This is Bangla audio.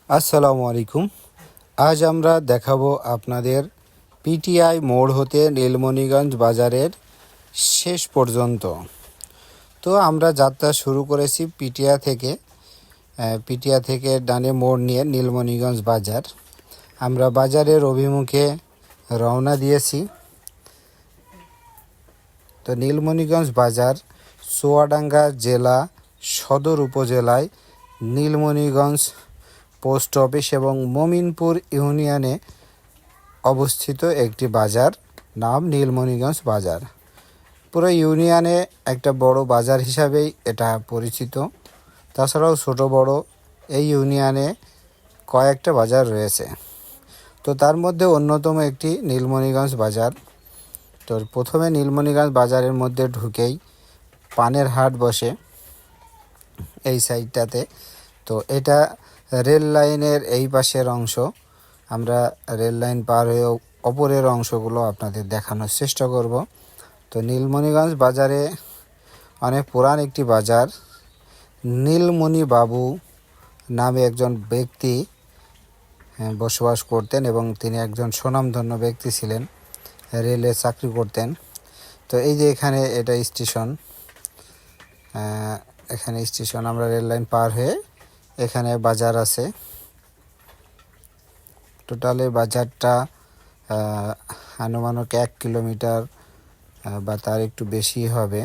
আসসালামু আলাইকুম। আজ আমরা দেখাবো আপনাদের পিটিআই মোড় হতে নীলমণিগঞ্জ বাজারের শেষ পর্যন্ত। তো আমরা যাত্রা শুরু করেছি পিটিয়া থেকে ডানে মোড় নিয়ে নীলমণিগঞ্জ বাজার। আমরা বাজারের অভিমুখে রওনা দিয়েছি। তো নীলমণিগঞ্জ বাজার চুয়াডাঙ্গা জেলা সদর উপজেলায় নীলমণিগঞ্জ পোস্ট অফিস এবং মমিনপুর ইউনিয়নে অবস্থিত একটি বাজার, নাম নীলমণিগঞ্জ বাজার। পুরো ইউনিয়নে একটা বড় বাজার হিসাবেই এটা পরিচিত। তাছাড়াও ছোট বড় এই ইউনিয়নে কয়েকটা বাজার রয়েছে। তো তার মধ্যে অন্যতম একটি নীলমণিগঞ্জ বাজার। তো প্রথমে নীলমণিগঞ্জ বাজারের মধ্যে ঢুকেই পানের হাট বসে এই সাইডটাতে। তো এটা রেল লাইনের এই পাশের অংশ। আমরা রেল লাইন পার হয়ে অপরের অংশগুলো আপনাদের দেখানোর চেষ্টা করব। তো নীলমণিগঞ্জ বাজারে অনেক পুরান একটি বাজার। নীলমণি বাবু নামে একজন ব্যক্তি বসবাস করতেন এবং তিনি একজন স্বনামধন্য ব্যক্তি ছিলেন, রেলে চাকরি করতেন। তো এই যে এখানে এটা স্টেশন, এখানে স্টেশন। আমরা রেল লাইন পার হয়ে এখানে বাজার আছে। টোটালে বাজারটা আনুমানিক 1 কিলোমিটার বা তার একটু বেশি হবে।